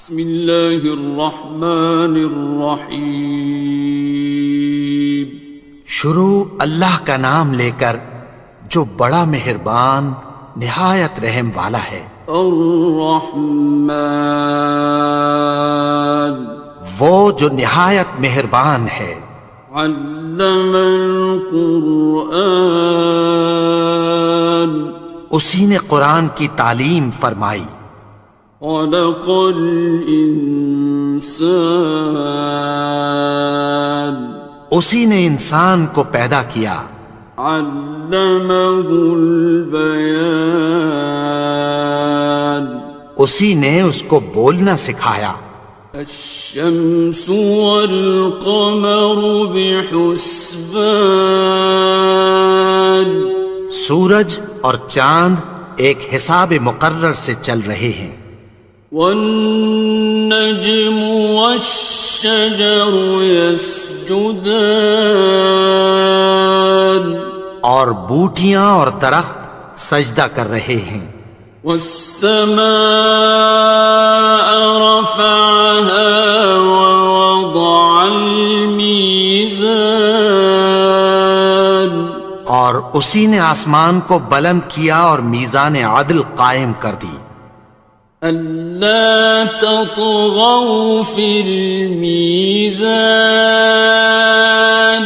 بسم اللہ الرحمن الرحیم۔ شروع اللہ کا نام لے کر جو بڑا مہربان نہایت رحم والا ہے۔ الرحمن، وہ جو نہایت مہربان ہے۔ علم القرآن، اسی نے قرآن کی تعلیم فرمائی۔ خلق الانسان، اسی نے انسان کو پیدا کیا۔ علمہ البیان، اسی نے اس کو بولنا سکھایا۔ الشمس والقمر بحسبان، سورج اور چاند ایک حساب مقرر سے چل رہے ہیں۔ والنجم والشجر يسجدان، اور بوٹیاں اور درخت سجدہ کر رہے ہیں۔ والسماء رفعها ووضع الميزان، اور اسی نے آسمان کو بلند کیا اور میزان عدل قائم کر دی۔ ألا تطغوا في الميزان،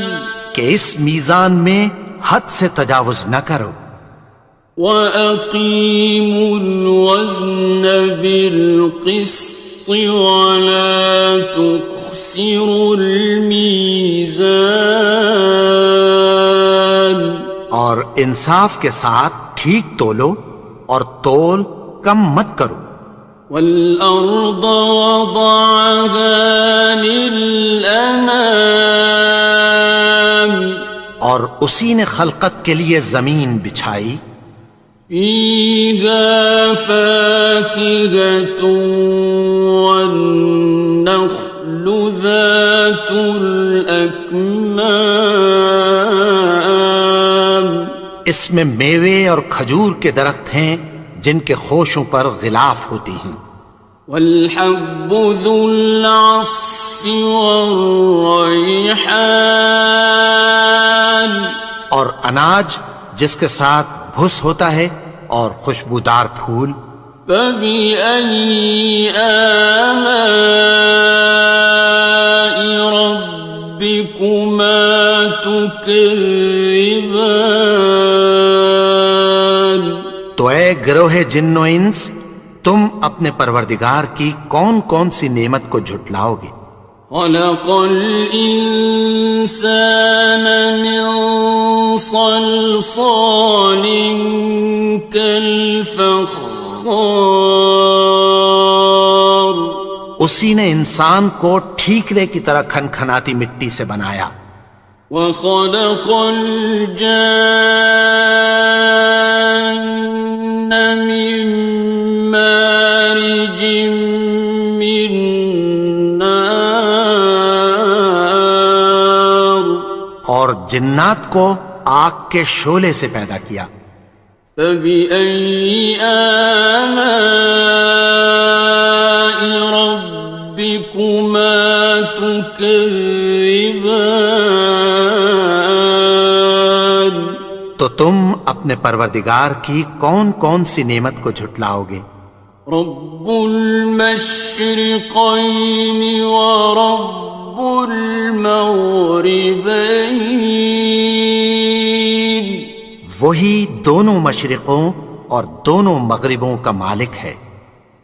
کہ اس میزان میں حد سے تجاوز نہ کرو۔ وَأَقِيمُوا الْوَزْنَ بِالْقِسْطِ وَلَا تُخْسِرُوا الْمِيزَانَ، اور انصاف کے ساتھ ٹھیک تولو اور تول کم مت کرو۔ وَالْأَرْضَ وَضَعَهَا لِلْأَنَامِ، اور اسی نے خلقت کے لیے زمین بچھائی۔ فِيهَا فَاكِهَةٌ وَالنَّخْلُ ذَاتُ الْأَكْمَامِ، اس میں میوے اور کھجور کے درخت ہیں جن کے خوشوں پر غلاف ہوتی ہیں۔ وَالْحَبُّ ذُو الْعَصْفِ وَالرَّيْحَانِ، اور اناج جس کے ساتھ بھس ہوتا ہے اور خوشبودار پھول۔ فَبِأَيِّ آلَاءِ رَبِّكُمَا تُكَذِّبَانِ، تو اے گروہ جن و انس، تم اپنے پروردگار کی کون کون سی نعمت کو جھٹلاؤ گے؟ خَلَقَ الْإِنسَانَ مِنْ صَلْصَالٍ كَالْفَخَّارِ، اسی نے انسان کو ٹھیکرے کی طرح کھنکھناتی مٹی سے بنایا۔ وَخَلَقَ الْجَانَّ مِن مَّارِجٍ مِّن نَّارٍ، اور جنات کو آگ کے شعلے سے پیدا کیا۔ فَبِأَيِّ آلَاءِ رَبِّكُمَا تُكَذِّبَانِ، تو تم اپنے پروردگار کی کون کون سی نعمت کو جھٹلاؤ گے؟ رب المشرقین ورب المغربین، وہی دونوں مشرقوں اور دونوں مغربوں کا مالک ہے۔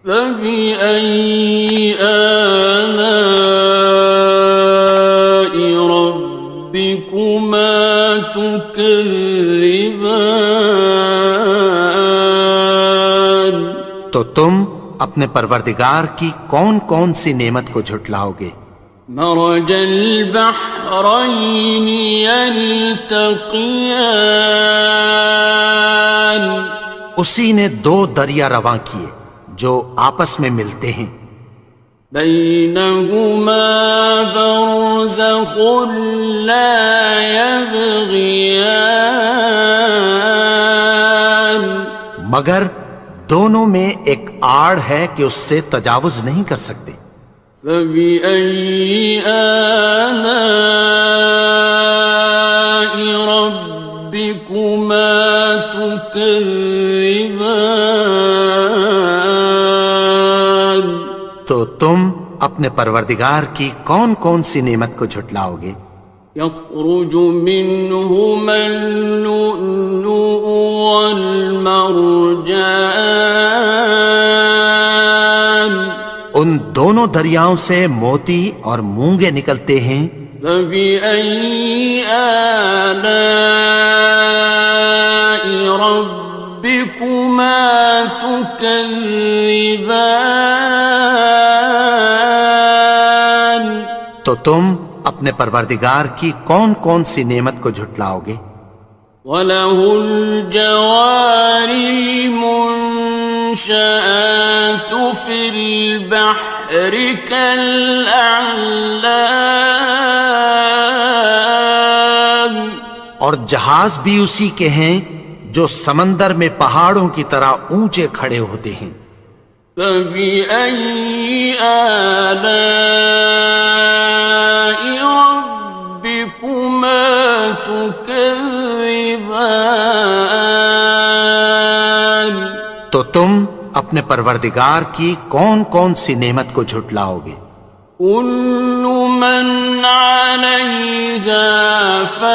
فَبِأَيِّ آلَاءِ رَبِّكُمَا تُكَذِّبَانِ، تو تم اپنے پروردگار کی کون کون سی نعمت کو جھٹلاؤ گے؟ مرج البحرین یلتقیان، اسی نے دو دریا رواں کیے جو آپس میں ملتے ہیں۔ بینہما برزخ لا یبغیان، مگر دونوں میں ایک آڑ ہے کہ اس سے تجاوز نہیں کر سکتے۔ فَبِأَيِّ آلَاءِ رَبِّكُمَا تُكَذِّبَانِ؟ تو تم اپنے پروردگار کی کون کون سی نعمت کو جھٹلاؤ گے؟ يَخْرُجُ مِنْهُمَا اللُّؤْلُؤُ وَالْمَرْجَانُ، ان دونوں دریاؤں سے موتی اور مونگے نکلتے ہیں۔ فَبِأَيِّ آلَاءِ رَبِّكُمَا تُكَذِّبَانِ؟ تو تم اپنے پروردگار کی کون کون سی نعمت کو جھٹلاؤ گے؟ وَلَهُ الْجَوَارِ الْمُنشَآتُ فِي الْبَحْرِ كَالْأَعْلَامِ، اور جہاز بھی اسی کے ہیں جو سمندر میں پہاڑوں کی طرح اونچے کھڑے ہوتے ہیں۔ فَبِأَيِّ آلَاءِ رَبِّكُمَا تُكَذِّبَانِ؟ تو تم اپنے پروردگار کی کون کون سی نعمت کو جھٹلاؤ گے؟ كُلُّ مَنْ عَلَيْهَا فَانٍ،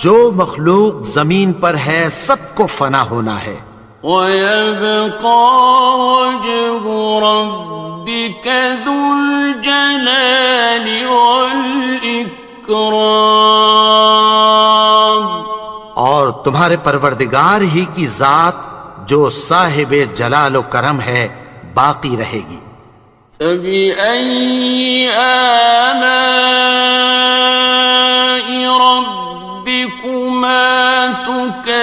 جو مخلوق زمین پر ہے سب کو فنا ہونا ہے۔ وَيَبْقَى وَجْهُ رَبِّكَ ذُو الْجَلَالِ وَالْإِكْرَامِ، اور تمہارے پروردگار ہی کی ذات جو صاحب جلال و کرم ہے باقی رہے گی۔ فَبِأَيِّ آلَاءِ رَبِّكُمَا تُكَذِّبَانِ؟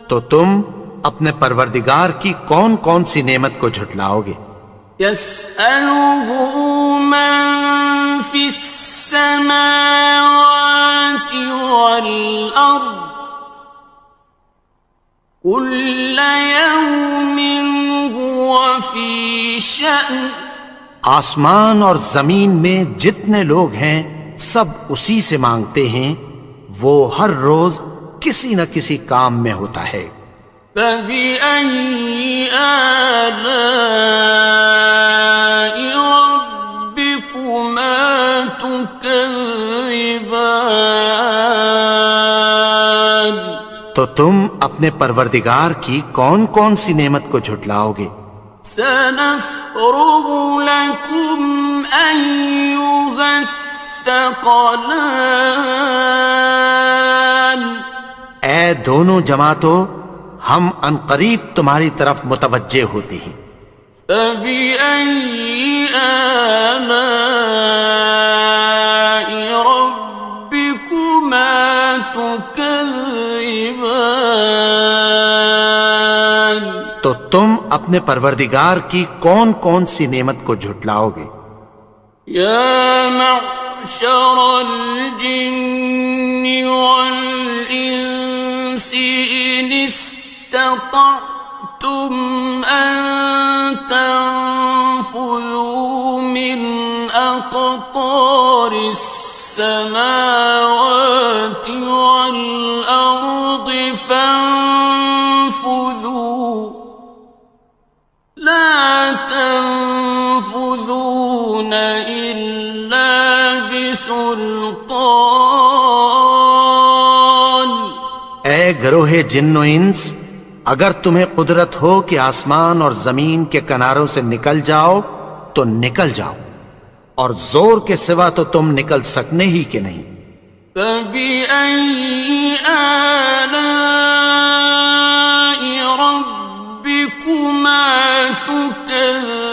تو تم اپنے پروردگار کی کون کون سی نعمت کو جھٹلاؤ گے؟ يَسْأَلُهُ مَن فِي السَّمَاوَاتِ وَالْأَرْضِ كُلَّ يَوْمٍ هُوَ فِي شَأْنٍ، آسمان اور زمین میں جتنے لوگ ہیں سب اسی سے مانگتے ہیں، وہ ہر روز کسی نہ کسی کام میں ہوتا ہے۔ فَبِأَيِّ آلَاءِ رَبِّكُمَا تُكَذِّبَانِ؟ تو تم اپنے پروردگار کی کون کون سی نعمت کو جھٹلاؤ گے؟ سَنَفْرُغُ لَكُمْ أَيُّهَ الثَّقَلَانِ، اے دونوں جماعتوں ہم عنقریب تمہاری طرف متوجہ ہوتے ہیں۔ فَبِأَيِّ آلَاءِ رَبِّكُمَا تُكَذِّبَانِ؟ تو تم اپنے پروردگار کی کون کون سی نعمت کو جھٹلاؤ گے؟ يَا مَعْشَرَ الْجِنِّ وَالْإِنسِ إِنِ اسْتَطَعْتُمْ أَن تَنفُذُوا مِنْ أَقْطَارِ السَّمَاوَاتِ وَالْأَرْضِ فَانفُذُوا لَا تَنفُذُونَ إِلَّا بِسُلْطَانٍ۔ اے گروہ جن و انس، اگر تمہیں قدرت ہو کہ آسمان اور زمین کے کناروں سے نکل جاؤ تو نکل جاؤ، اور زور کے سوا تو تم نکل سکنے ہی کہ نہیں۔ فَبِأَيِّ آلَاءِ رَبِّكُمَا تُكَذِّبَانِ؟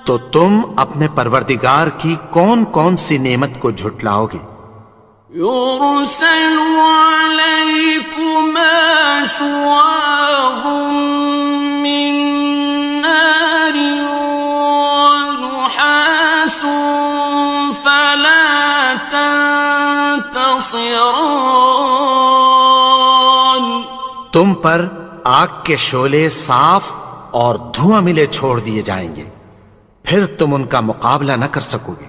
تو تم اپنے پروردگار کی کون کون سی نعمت کو جھٹلاؤ گے؟ يُرْسَلُ عَلَيْكُمَا شُوَاظٌ مِّن نَّارٍ وَنُحَاسٌ ينتصران. تم پر آگ کے شعلے صاف اور دھواں ملے چھوڑ دیے جائیں گے، پھر تم ان کا مقابلہ نہ کر سکو گے۔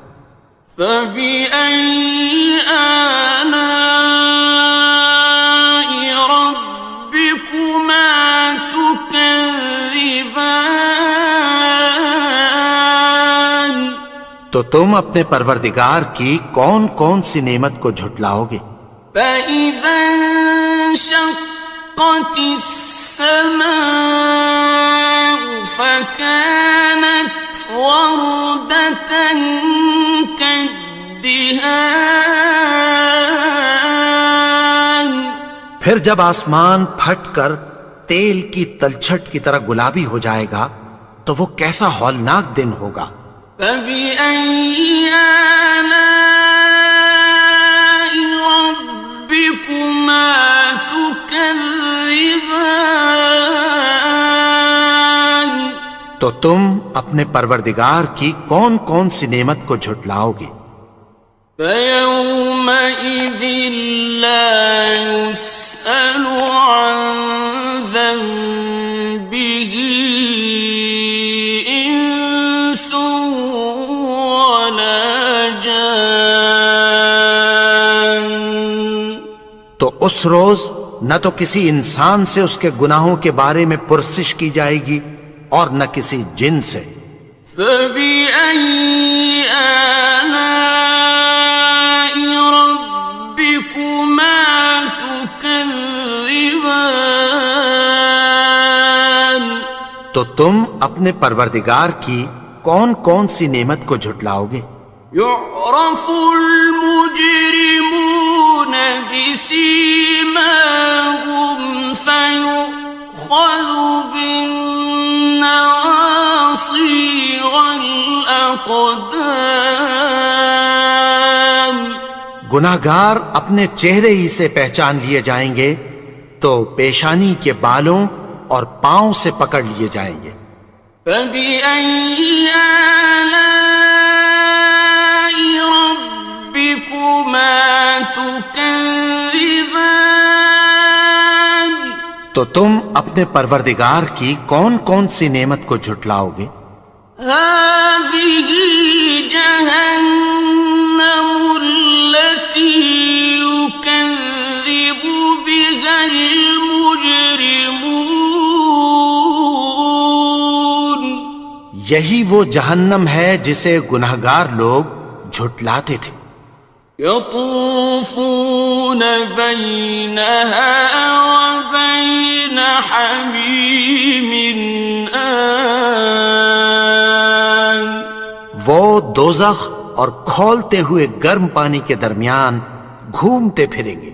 فبأي آلاء ربكما تكذبان. تو تم اپنے پروردگار کی کون کون سی نعمت کو جھٹلاؤ گے؟ فإذا انشقت السماء فكانت وردة كالدهان. پھر جب آسمان پھٹ کر تیل کی تلچھٹ کی طرح گلابی ہو جائے گا تو وہ کیسا ہولناک دن ہوگا۔ فبأي آلاء ربكما تكذبان. تو تم اپنے پروردگار کی کون کون سی نعمت کو جھٹلاؤ گے؟ فيومئذ لا يسأل عن ذنبه إنس ولا جان. تو اس روز نہ تو کسی انسان سے اس کے گناہوں کے بارے میں پرسش کی جائے گی اور نہ کسی جن سے۔ فبأي آلاء ربكما تكذبان. تو تم اپنے پروردگار کی کون کون سی نعمت کو جھٹلاؤ گے؟ يعرف المجرمون بسيماهم فيؤخذ بالنواصي والأقدام. گناہگار اپنے چہرے ہی سے پہچان لیے جائیں گے تو پیشانی کے بالوں اور پاؤں سے پکڑ لیے جائیں گے۔ فبأي آلاء ربكما تكذبان. تو تم اپنے پروردگار کی کون کون سی نعمت کو جھٹلاؤ گے؟ هذه جهنم التي يكذب بها المجرمون. یہی وہ جہنم ہے جسے گناہگار لوگ جھٹلاتے تھے۔ يطوفون بينها وبين حميم آن. وہ دوزخ اور کھولتے ہوئے گرم پانی کے درمیان گھومتے پھریں گے۔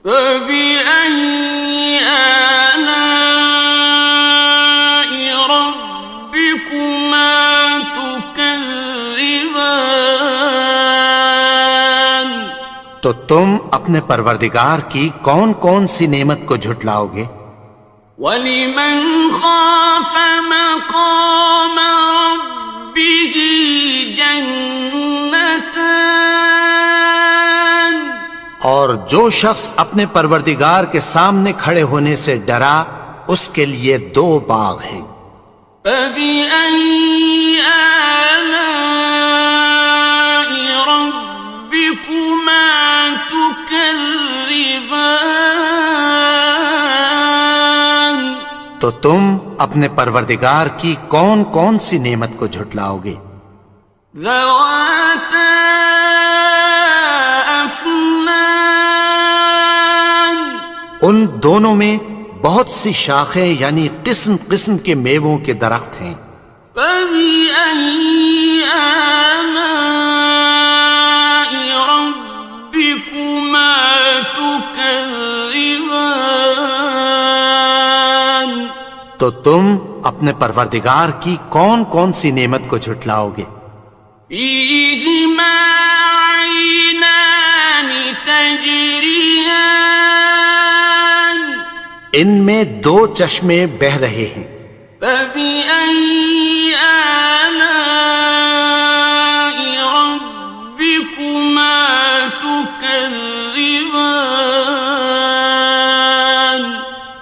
فبأي آلاء ربكما تكذبان. تو تم اپنے پروردگار کی کون کون سی نعمت کو جھٹلاؤ گے؟ وَلِمَنْ خَافَ مَقَامَ رَبِّهِ جَنَّتَانِ. اور جو شخص اپنے پروردگار کے سامنے کھڑے ہونے سے ڈرا اس کے لیے دو باغ ہیں۔ فَبِأَيِّ آلَاءِ رَبِّكُمَا تُكَذِّبَانِ. تو تم اپنے پروردگار کی کون کون سی نعمت کو جھٹلاؤ گے؟ ذَوَاتَا أَفْنَانٍ. ان دونوں میں بہت سی شاخیں یعنی قسم قسم کے میووں کے درخت ہیں۔ فَبِأَيِّ آلَاءِ رَبِّكُمَا تُكَذِّبَانِ. تو تم اپنے پروردگار کی کون کون سی نعمت کو جھٹلاؤ گے؟ فِيهِمَا عَيْنَانِ تَجْرِيَانِ. ان میں دو چشمے بہہ رہے ہیں۔ فَبِأَيِّ آلَاءِ رَبِّكُمَا تُكَذِّبَانِ. تكذبان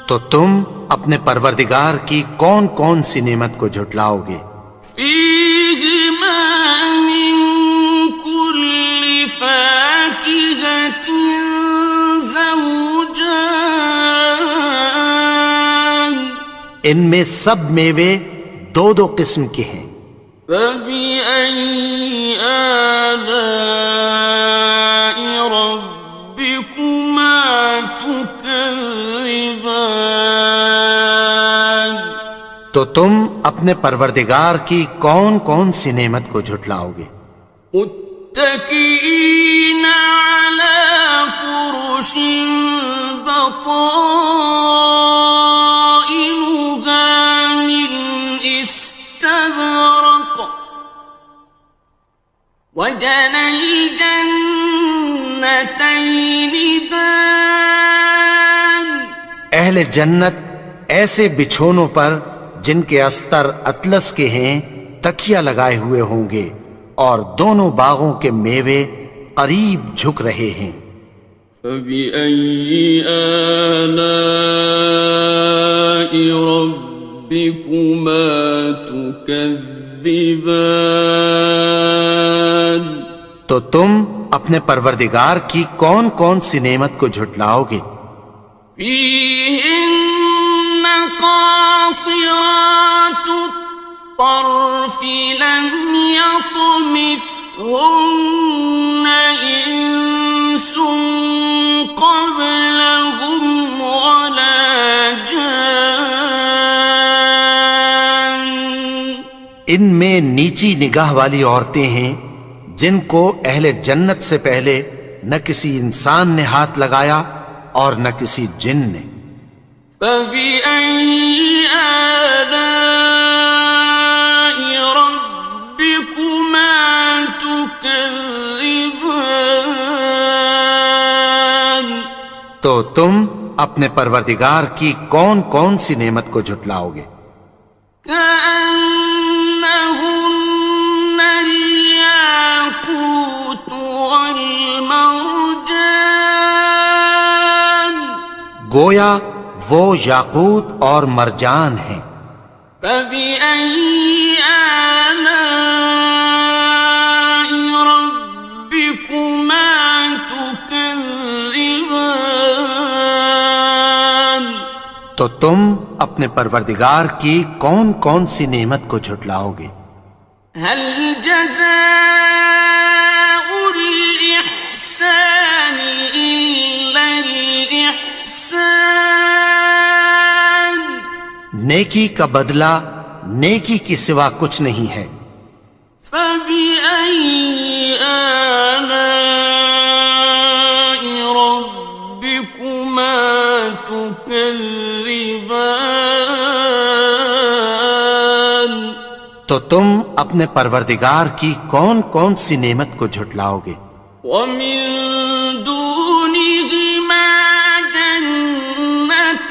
تو تم اپنے پروردگار کی کون کون سی نعمت کو جھٹلاؤ گے؟ فيهما من كل فاكهة زوجان ان میں سب میوے دو دو قسم کے ہیں۔ فبأي آلاء ربكما تكذبان تو تم اپنے پروردگار کی کون کون سی نعمت کو جھٹلاؤ گے؟ متكئين على فرش بطائنها من استبرق وجنى الجنتين دان اہل جنت ایسے بچھونوں پر جن کے استر اطلس کے ہیں تکیہ لگائے ہوئے ہوں گے، اور دونوں باغوں کے میوے قریب جھک رہے ہیں۔ فبأي آلاء ربكما تكذبان تو تم اپنے پروردگار کی کون کون سی نعمت کو جھٹلاؤ گے؟ فيهن قاصرات الطرف لم يطمثهن إنس قبلهم ولا جان ان میں نیچی نگاہ والی عورتیں ہیں جن کو اہل جنت سے پہلے نہ کسی انسان نے ہاتھ لگایا اور نہ کسی جن نے۔ فبأي آلاء ربكما تكذبان تو تم اپنے پروردگار کی کون کون سی نعمت کو جھٹلاؤ گے؟ كأنهن الياقوت والمرجان گویا وہ یاقوت اور مرجان ہیں۔ فبأي آلاء ربكما تكذبان تو تم اپنے پروردگار کی کون کون سی نعمت کو جھٹلاؤ گے؟ هل جزاء الإحسان إلا الإحسان نیکی کا بدلہ نیکی کی سوا کچھ نہیں ہے۔ فبأي آلاء ربكما تكذبان تو تم اپنے پروردگار کی کون کون سی نعمت کو جھٹلاؤ گے؟ ومن دونهما جنتان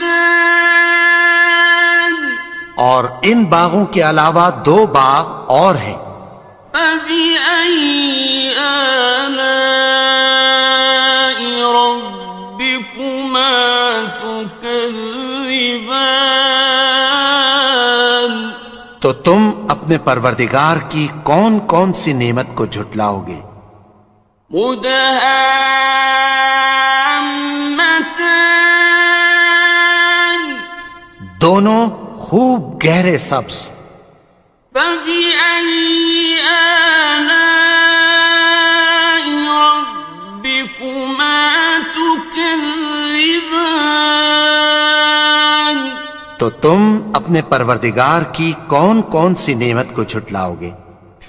اور ان باغوں کے علاوہ دو باغ اور ہیں۔ فبأي آلاء ربكما تكذبان تو تم اپنے پروردگار کی کون کون سی نعمت کو جھٹلاؤ گے؟ مدهامتان دونوں خوب گہرے سبز۔ فبأي آلاء ربكما تكذبان تو تم اپنے پروردگار کی کون کون سی نعمت کو جھٹلاؤ گے؟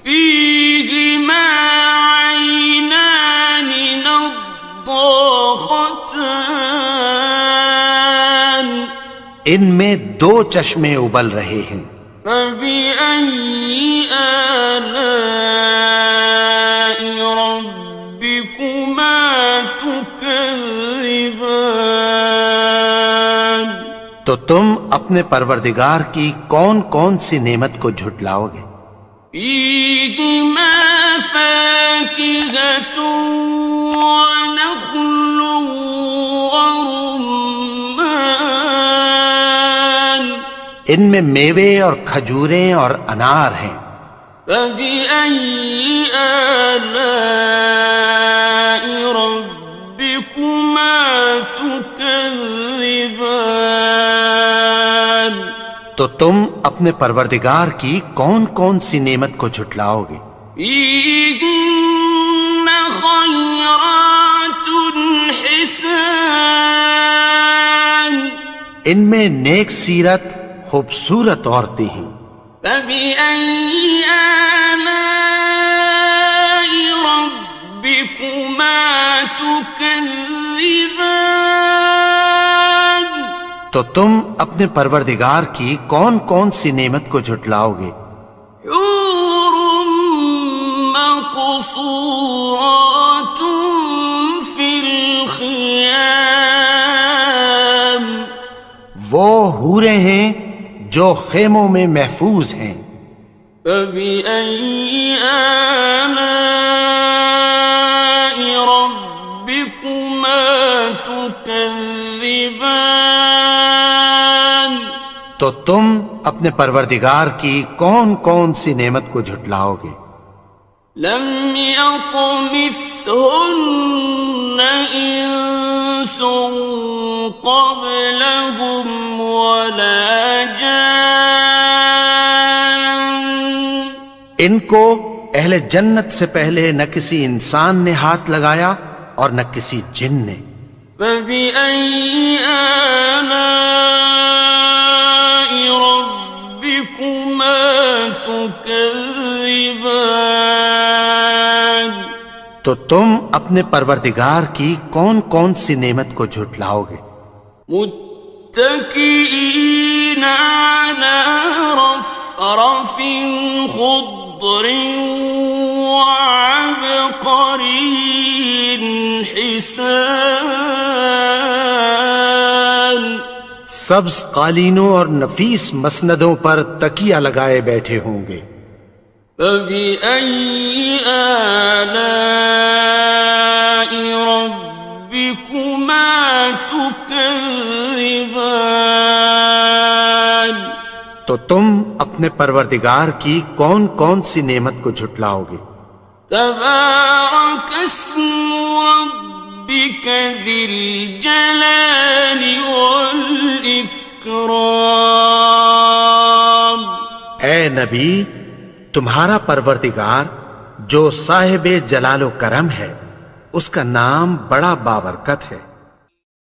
فيهما عينان نضاختان ان میں دو چشمے ابل رہے ہیں۔ فبأي آلاء ربكما تكذبان تو تم اپنے پروردگار کی کون کون سی نعمت کو جھٹلاؤ گے؟ فيهما فاكهة ونخل ورمان ان میں میوے اور کھجوریں اور انار ہیں. فبأي آلاء ربكما تكذبان تو تم اپنے پروردگار کی کون کون سی نعمت کو جھٹلاؤ گے؟ فيهن خيرات حسان ان میں نیک سیرت خوبصورت عورتیں ہیں. فبأي آلاء ربكما تكذبان تو تم اپنے پروردگار کی کون کون سی نعمت کو جھٹلاؤ گے؟ حور مقصورات في الخيام وہ حوریں ہیں جو خیموں میں محفوظ ہیں. فبأي آلاء ربكما تكذبان تو تم اپنے پروردگار کی کون کون سی نعمت کو جھٹلاؤ گے؟ لم يطمثهن إنس قبلهم ولا جان ان کو اہل جنت سے پہلے نہ کسی انسان نے ہاتھ لگایا اور نہ کسی جن نے. فبأي آلاء ربكما تكذبان تو تم اپنے پروردگار کی کون کون سی نعمت کو جھٹلاؤ گے؟ متكئين على رفرف خضر وعبقري حسان سبز قالینوں اور نفیس مسندوں پر تکیہ لگائے بیٹھے ہوں گے. فبأي آلاء ربكما تكذبان تو تم اپنے پروردگار کی کون کون سی نعمت کو جھٹلاؤ گے؟ تبارك اسم ربك ذي الجلال والإكرام اے نبی، تمہارا پروردگار جو صاحب جلال و کرم ہے، اس کا نام بڑا بابرکت ہے.